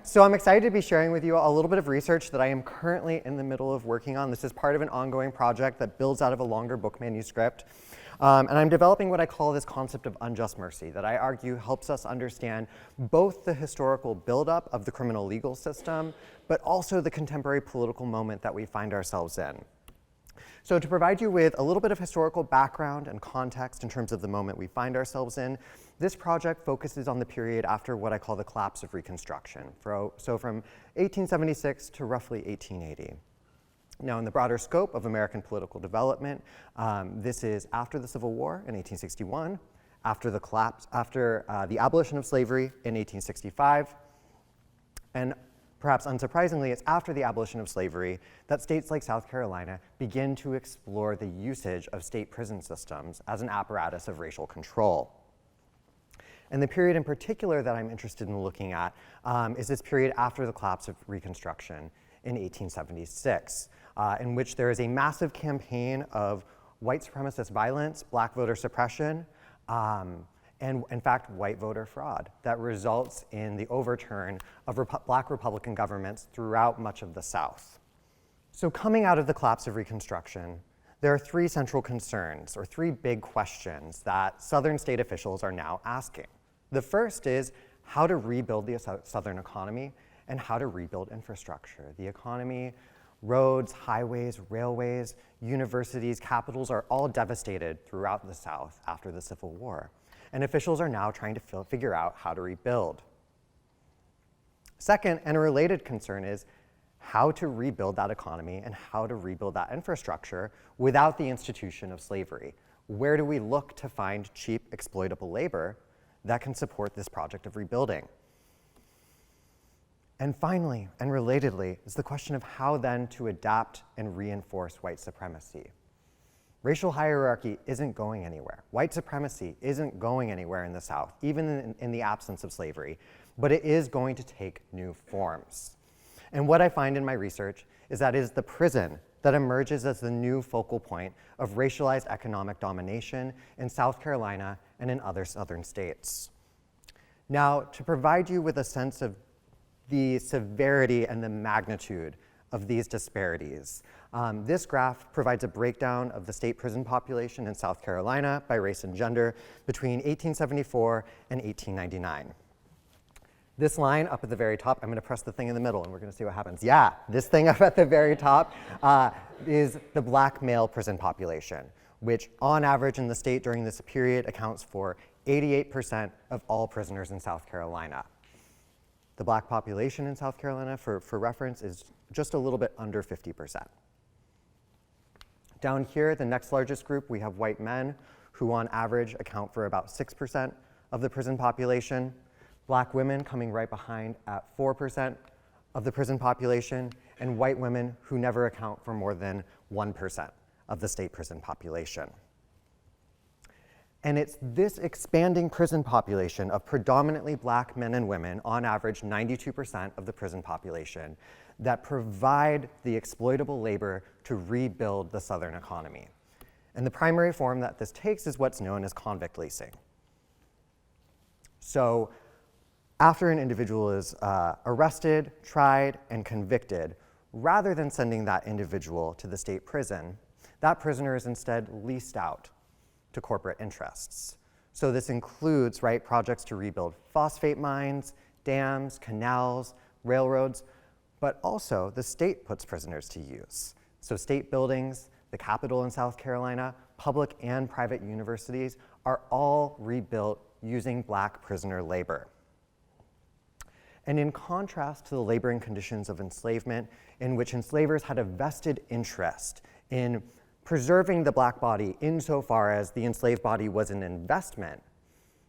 So I'm excited to be sharing with you a little bit of research that I am currently in the middle of working on. This is part of an ongoing project that builds out of a longer book manuscript. And I'm developing what I call this concept of unjust mercy that I argue helps us understand both the historical buildup of the criminal legal system, but also the contemporary political moment that we find ourselves in. So to provide you with a little bit of historical background and context in terms of the moment we find ourselves in, this project focuses on the period after what I call the collapse of Reconstruction, so from 1876 to roughly 1880. Now, in the broader scope of American political development, this is after the Civil War in 1861, after the abolition of slavery in 1865, and perhaps unsurprisingly, it's after the abolition of slavery that states like South Carolina begin to explore the usage of state prison systems as an apparatus of racial control. And the period in particular that I'm interested in looking at is this period after the collapse of Reconstruction in 1876, in which there is a massive campaign of white supremacist violence, black voter suppression, and in fact, white voter fraud that results in the overturn of black Republican governments throughout much of the South. So coming out of the collapse of Reconstruction, there are three central concerns, or three big questions that Southern state officials are now asking. The first is how to rebuild the Southern economy and how to rebuild infrastructure. The economy, roads, highways, railways, universities, capitals are all devastated throughout the South after the Civil War. And officials are now trying to figure out how to rebuild. Second, and a related concern is how to rebuild that economy and how to rebuild that infrastructure without the institution of slavery. Where do we look to find cheap, exploitable labor that can support this project of rebuilding? And finally, and relatedly, is the question of how then to adapt and reinforce white supremacy. Racial hierarchy isn't going anywhere. White supremacy isn't going anywhere in the South, even in the absence of slavery, but it is going to take new forms. And what I find in my research is that it is the prison that emerges as the new focal point of racialized economic domination in South Carolina and in other southern states. Now, to provide you with a sense of the severity and the magnitude of these disparities, this graph provides a breakdown of the state prison population in South Carolina by race and gender between 1874 and 1899. This line up at the very top, I'm going to press the thing in the middle and we're going to see what happens. Yeah, this thing up at the very top is the black male prison population, which on average in the state during this period accounts for 88% of all prisoners in South Carolina. The black population in South Carolina, for reference, is just a little bit under 50%. Down here, the next largest group, we have white men who on average account for about 6% of the prison population. Black women coming right behind at 4% of the prison population, and white women who never account for more than 1% of the state prison population. And it's this expanding prison population of predominantly black men and women, on average 92% of the prison population, that provide the exploitable labor to rebuild the Southern economy. And the primary form that this takes is what's known as convict leasing. So after an individual is arrested, tried, and convicted, rather than sending that individual to the state prison, that prisoner is instead leased out to corporate interests. So this includes projects to rebuild phosphate mines, dams, canals, railroads, but also the state puts prisoners to use. So state buildings, the Capitol in South Carolina, public and private universities are all rebuilt using black prisoner labor. And in contrast to the laboring conditions of enslavement, in which enslavers had a vested interest in preserving the black body insofar as the enslaved body was an investment,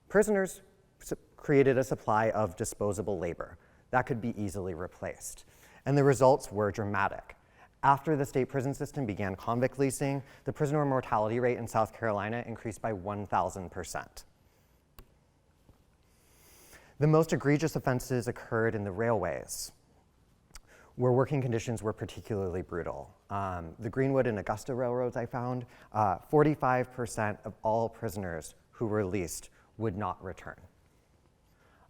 prisoners created a supply of disposable labor that could be easily replaced. And the results were dramatic. After the state prison system began convict leasing, the prisoner mortality rate in South Carolina increased by 1,000%. The most egregious offenses occurred in the railways, where working conditions were particularly brutal. The Greenwood and Augusta railroads I found, 45% of all prisoners who were released would not return.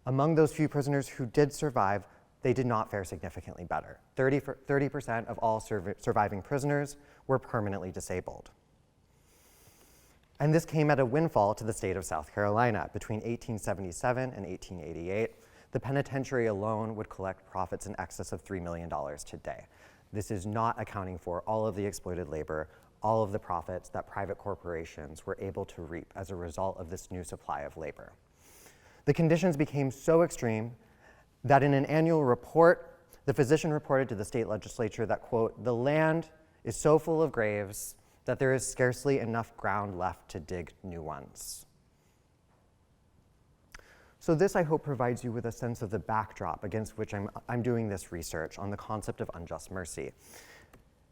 Among those few prisoners who did survive, they did not fare significantly better. 30% of all surviving prisoners were permanently disabled. And this came at a windfall to the state of South Carolina. Between 1877 and 1888, the penitentiary alone would collect profits in excess of $3 million today. This is not accounting for all of the exploited labor, all of the profits that private corporations were able to reap as a result of this new supply of labor. The conditions became so extreme that in an annual report, the physician reported to the state legislature that, quote, "The land is so full of graves that there is scarcely enough ground left to dig new ones." So this, I hope, provides you with a sense of the backdrop against which I'm doing this research on the concept of unjust mercy.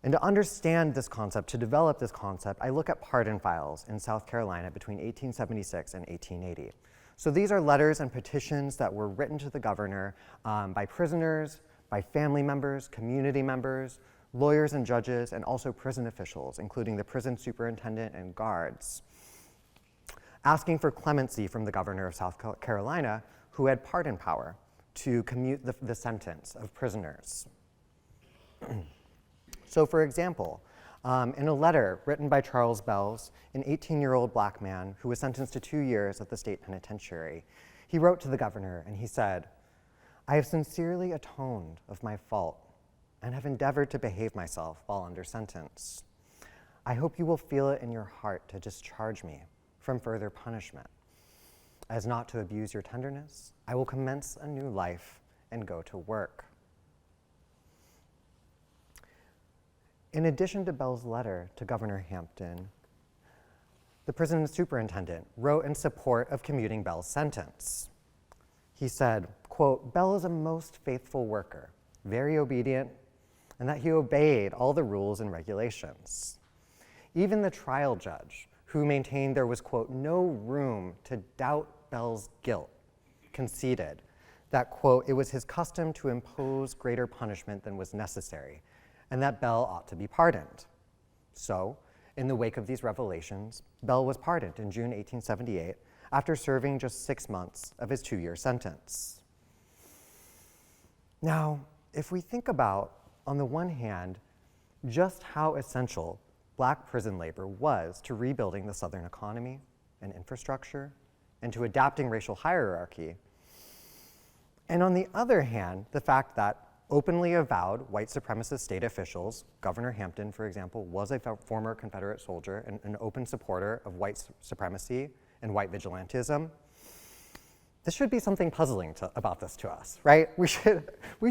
And to understand this concept, to develop this concept, I look at pardon files in South Carolina between 1876 and 1880. So these are letters and petitions that were written to the governor by prisoners, by family members, community members, lawyers and judges, and also prison officials, including the prison superintendent and guards, asking for clemency from the governor of South Carolina, who had pardon power to commute the sentence of prisoners. So for example, in a letter written by Charles Bells, an 18-year-old black man who was sentenced to 2 years at the state penitentiary, he wrote to the governor and he said, "I have sincerely atoned of my fault and have endeavored to behave myself while under sentence. I hope you will feel it in your heart to discharge me from further punishment. As not to abuse your tenderness, I will commence a new life and go to work." In addition to Bell's letter to Governor Hampton, the prison superintendent wrote in support of commuting Bell's sentence. He said, quote, "Bell is a most faithful worker, very obedient, and that he obeyed all the rules and regulations. Even the trial judge, who maintained there was, quote, no room to doubt Bell's guilt, conceded that, quote, it was his custom to impose greater punishment than was necessary, and that Bell ought to be pardoned. So, in the wake of these revelations, Bell was pardoned in June 1878 after serving just 6 months of his 2-year sentence. Now, if we think about, on the one hand, just how essential black prison labor was to rebuilding the Southern economy and infrastructure, and to adapting racial hierarchy, and on the other hand, the fact that openly avowed white supremacist state officials, Governor Hampton, for example, was a former Confederate soldier and an open supporter of white supremacy and white vigilantism, this should be something puzzling about this to us, right? We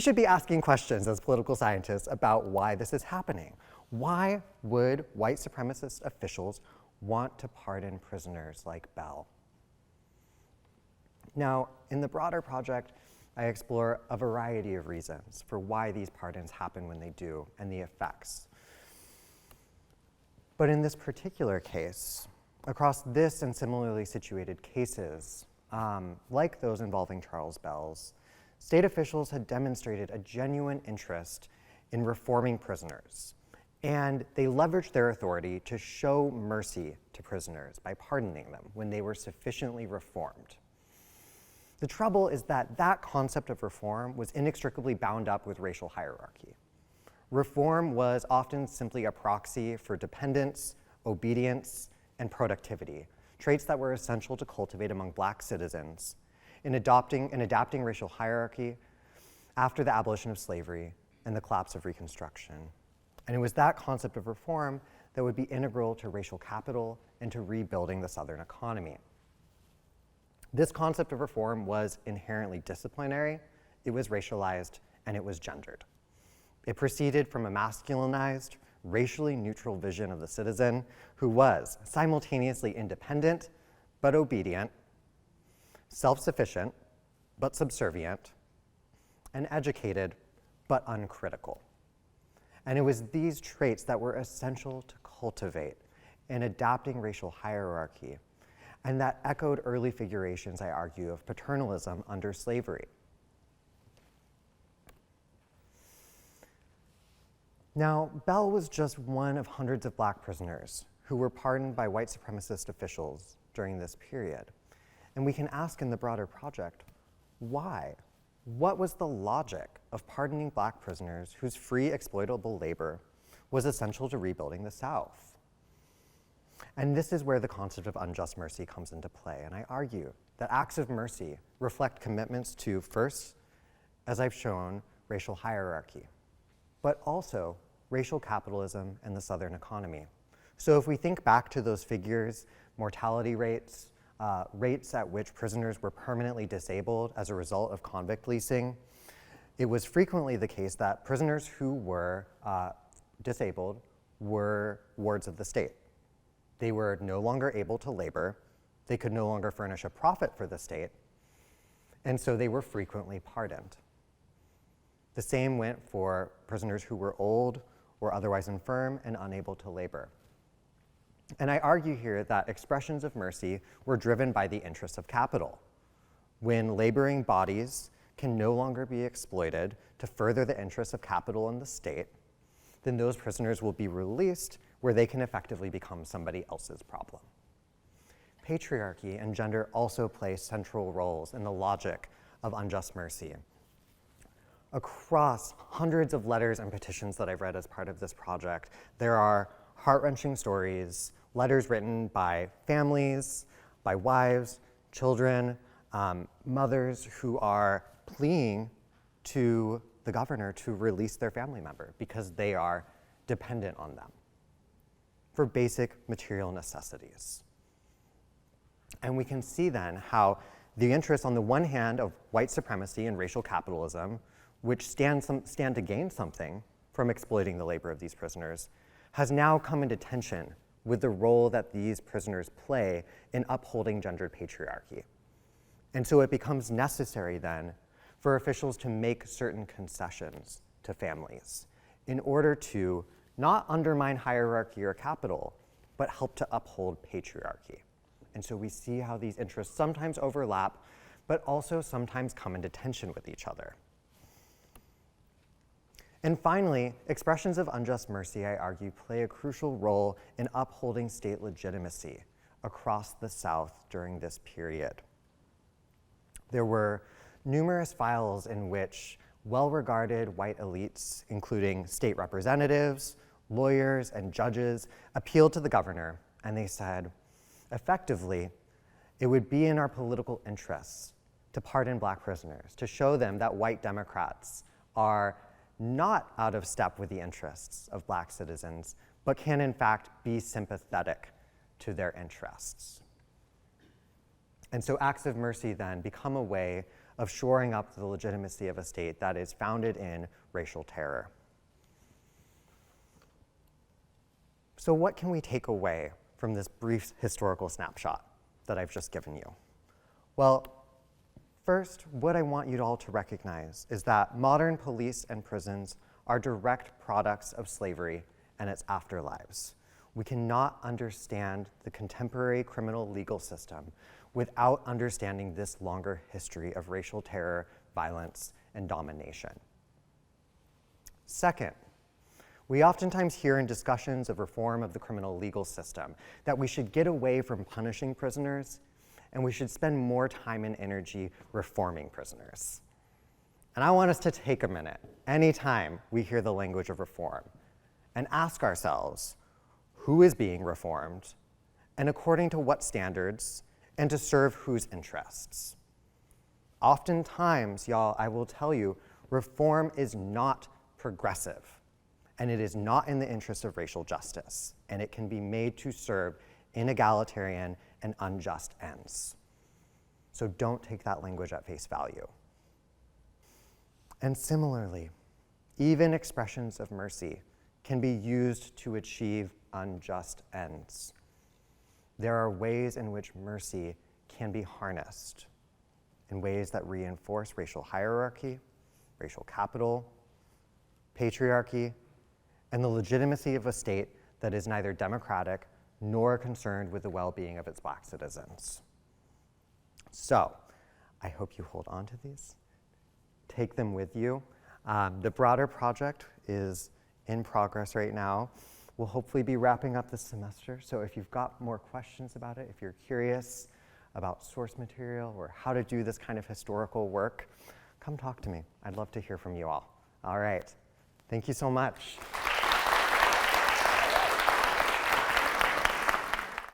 should be asking questions as political scientists about why this is happening. Why would white supremacist officials want to pardon prisoners like Bell? Now, in the broader project, I explore a variety of reasons for why these pardons happen when they do and the effects. But in this particular case, across this and similarly situated cases, like those involving Charles Bell's, state officials had demonstrated a genuine interest in reforming prisoners, and they leveraged their authority to show mercy to prisoners by pardoning them when they were sufficiently reformed. The trouble is that that concept of reform was inextricably bound up with racial hierarchy. Reform was often simply a proxy for dependence, obedience, and productivity, traits that were essential to cultivate among black citizens in adapting racial hierarchy after the abolition of slavery and the collapse of Reconstruction. And it was that concept of reform that would be integral to racial capital and to rebuilding the Southern economy. This concept of reform was inherently disciplinary, it was racialized, and it was gendered. It proceeded from a masculinized, racially neutral vision of the citizen who was simultaneously independent but obedient, self-sufficient but subservient, and educated but uncritical. And it was these traits that were essential to cultivate in adapting racial hierarchy, and that echoed early figurations, I argue, of paternalism under slavery. Now, Bell was just one of hundreds of black prisoners who were pardoned by white supremacist officials during this period. And we can ask in the broader project, why? what was the logic of pardoning Black prisoners whose free exploitable labor was essential to rebuilding the South? And this is where the concept of unjust mercy comes into play. And I argue that acts of mercy reflect commitments to, first, as I've shown, racial hierarchy, but also racial capitalism and the Southern economy. So if we think back to those figures, mortality rates, rates at which prisoners were permanently disabled as a result of convict leasing, it was frequently the case that prisoners who were disabled were wards of the state. They were no longer able to labor, they could no longer furnish a profit for the state, and so they were frequently pardoned. The same went for prisoners who were old or otherwise infirm and unable to labor. And I argue here that expressions of mercy were driven by the interests of capital. When laboring bodies can no longer be exploited to further the interests of capital and the state, then those prisoners will be released where they can effectively become somebody else's problem. Patriarchy and gender also play central roles in the logic of unjust mercy. Across hundreds of letters and petitions that I've read as part of this project, there are heart-wrenching stories, letters written by families, by wives, children, mothers who are pleading to the governor to release their family member because they are dependent on them for basic material necessities. And we can see then how the interests on the one hand of white supremacy and racial capitalism, which stand to gain something from exploiting the labor of these prisoners, has now come into tension with the role that these prisoners play in upholding gendered patriarchy. And so it becomes necessary then for officials to make certain concessions to families in order to not undermine hierarchy or capital, but help to uphold patriarchy. And so we see how these interests sometimes overlap, but also sometimes come into tension with each other. And finally, expressions of unjust mercy, I argue, play a crucial role in upholding state legitimacy across the South during this period. There were numerous files in which well-regarded white elites, including state representatives, lawyers, and judges, appealed to the governor, and they said, effectively, it would be in our political interests to pardon Black prisoners, to show them that white Democrats are not out of step with the interests of Black citizens, but can in fact be sympathetic to their interests. And so acts of mercy then become a way of shoring up the legitimacy of a state that is founded in racial terror. So what can we take away from this brief historical snapshot that I've just given you? Well, first, what I want you all to recognize is that modern police and prisons are direct products of slavery and its afterlives. We cannot understand the contemporary criminal legal system without understanding this longer history of racial terror, violence, and domination. Second, we oftentimes hear in discussions of reform of the criminal legal system that we should get away from punishing prisoners and we should spend more time and energy reforming prisoners. And I want us to take a minute, anytime we hear the language of reform, and ask ourselves, who is being reformed, and according to what standards, and to serve whose interests? Oftentimes, y'all, I will tell you, reform is not progressive, and it is not in the interest of racial justice, and it can be made to serve inegalitarian and unjust ends. So don't take that language at face value. And similarly, even expressions of mercy can be used to achieve unjust ends. There are ways in which mercy can be harnessed in ways that reinforce racial hierarchy, racial capital, patriarchy, and the legitimacy of a state that is neither democratic nor concerned with the well-being of its Black citizens. So, I hope you hold on to these, take them with you. The broader project is in progress right now. We'll hopefully be wrapping up this semester, so if you've got more questions about it, if you're curious about source material or how to do this kind of historical work, come talk to me. I'd love to hear from you all. All right. Thank you so much.